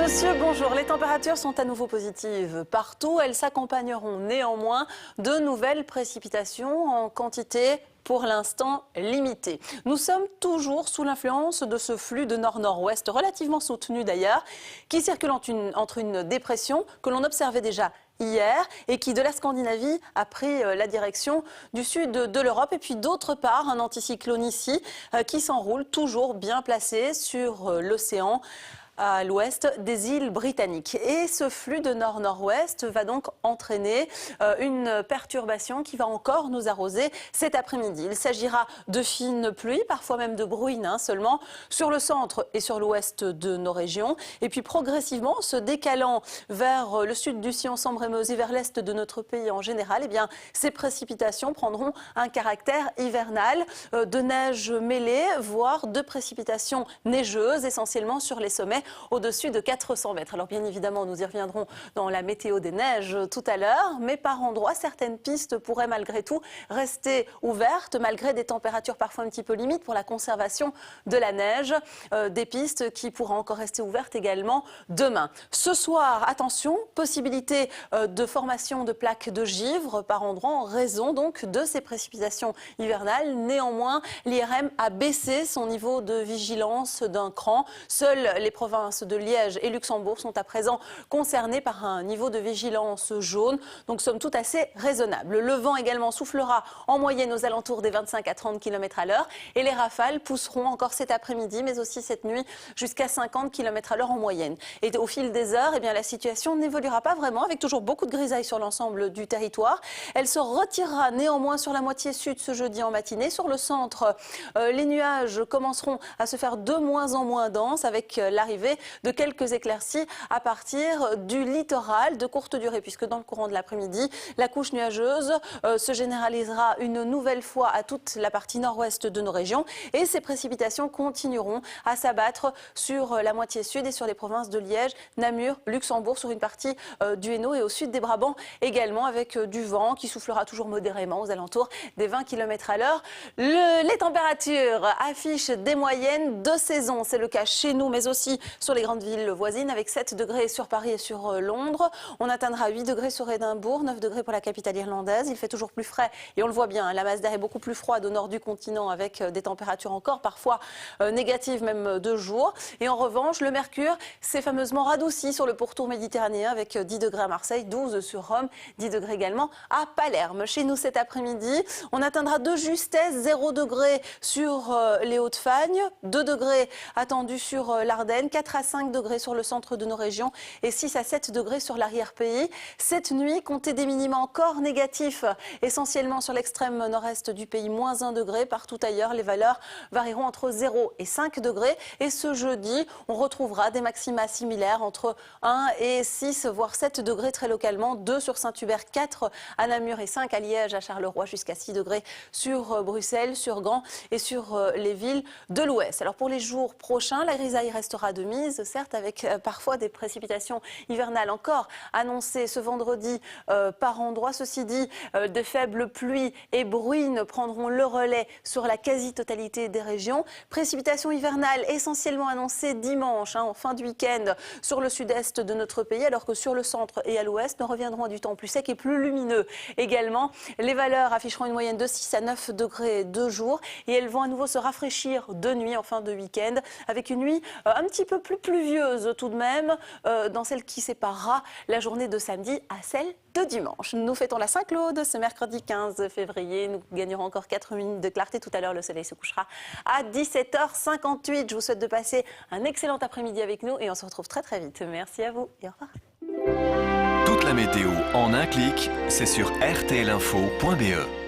Monsieur, bonjour. Les températures sont à nouveau positives partout. Elles s'accompagneront néanmoins de nouvelles précipitations en quantité pour l'instant limitée. Nous sommes toujours sous l'influence de ce flux de nord-nord-ouest, relativement soutenu d'ailleurs, qui circule entre une dépression que l'on observait déjà hier et qui de la Scandinavie a pris la direction du sud de l'Europe, et puis d'autre part un anticyclone ici qui s'enroule toujours bien placé sur l'océan à l'ouest des îles britanniques. Et ce flux de nord-nord-ouest va donc entraîner une perturbation qui va encore nous arroser cet après-midi. Il s'agira de fines pluies, parfois même de bruines seulement, sur le centre et sur l'ouest de nos régions. Et puis progressivement, se décalant vers le sud du sillon Sambre-et-Meuse et vers l'est de notre pays en général, eh bien, ces précipitations prendront un caractère hivernal, de neige mêlée, voire de précipitations neigeuses, essentiellement sur les sommets au-dessus de 400 mètres. Alors bien évidemment, nous y reviendrons dans la météo des neiges tout à l'heure, mais par endroits, certaines pistes pourraient malgré tout rester ouvertes, malgré des températures parfois un petit peu limites pour la conservation de la neige. Des pistes qui pourront encore rester ouvertes également demain. Ce soir, attention, possibilité de formation de plaques de givre par endroits en raison donc de ces précipitations hivernales. Néanmoins, l'IRM a baissé son niveau de vigilance d'un cran. Seules les provinces de Liège et Luxembourg sont à présent concernés par un niveau de vigilance jaune, donc somme toute assez raisonnable. Le vent également soufflera en moyenne aux alentours des 25 à 30 km à l'heure et les rafales pousseront encore cet après-midi, mais aussi cette nuit, jusqu'à 50 km à l'heure en moyenne. Et au fil des heures, eh bien, la situation n'évoluera pas vraiment, avec toujours beaucoup de grisailles sur l'ensemble du territoire. Elle se retirera néanmoins sur la moitié sud ce jeudi en matinée. Sur le centre, les nuages commenceront à se faire de moins en moins denses, avec l'arrivée de quelques éclaircies à partir du littoral de courte durée, puisque dans le courant de l'après-midi, la couche nuageuse se généralisera une nouvelle fois à toute la partie nord-ouest de nos régions, et ces précipitations continueront à s'abattre sur la moitié sud et sur les provinces de Liège, Namur, Luxembourg, sur une partie du Hainaut et au sud des Brabants également, avec du vent qui soufflera toujours modérément aux alentours des 20 km à l'heure. Les températures affichent des moyennes de saison, c'est le cas chez nous, mais aussi sur les grandes villes voisines, avec 7 degrés sur Paris et sur Londres. On atteindra 8 degrés sur Édimbourg, 9 degrés pour la capitale irlandaise. Il fait toujours plus frais et on le voit bien, la masse d'air est beaucoup plus froide au nord du continent, avec des températures encore parfois négatives même de jour. Et en revanche, le mercure s'est fameusement radouci sur le pourtour méditerranéen, avec 10 degrés à Marseille, 12 sur Rome, 10 degrés également à Palerme. Chez nous cet après-midi, on atteindra de justesse 0 degrés sur les Hauts-de-Fagne, 2 degrés attendus sur l'Ardenne, 4 à 5 degrés sur le centre de nos régions et 6 à 7 degrés sur l'arrière-pays. Cette nuit, comptez des minima encore négatifs, essentiellement sur l'extrême nord-est du pays, moins 1 degré. Partout ailleurs, les valeurs varieront entre 0 et 5 degrés. Et ce jeudi, on retrouvera des maxima similaires entre 1 et 6, voire 7 degrés très localement. 2 sur Saint-Hubert, 4 à Namur et 5 à Liège, à Charleroi, jusqu'à 6 degrés sur Bruxelles, sur Gand et sur les villes de l'Ouest. Alors pour les jours prochains, la grisaille restera de mise, certes avec parfois des précipitations hivernales encore annoncées ce vendredi par endroits. Ceci dit, de faibles pluies et bruines prendront le relais sur la quasi-totalité des régions. Précipitations hivernales essentiellement annoncées dimanche, en fin de week-end, sur le sud-est de notre pays, alors que sur le centre et à l'ouest, nous reviendrons à du temps plus sec et plus lumineux. Également, les valeurs afficheront une moyenne de 6 à 9 degrés de jour et elles vont à nouveau se rafraîchir de nuit en fin de week-end, avec une nuit un petit peu plus pluvieuse tout de même, dans celle qui séparera la journée de samedi à celle de dimanche. Nous fêtons la Saint-Claude ce mercredi 15 février. Nous gagnerons encore 4 minutes de clarté. Tout à l'heure, le soleil se couchera à 17h58. Je vous souhaite de passer un excellent après-midi avec nous et on se retrouve très très vite. Merci à vous et au revoir. Toute la météo en un clic, c'est sur rtlinfo.be.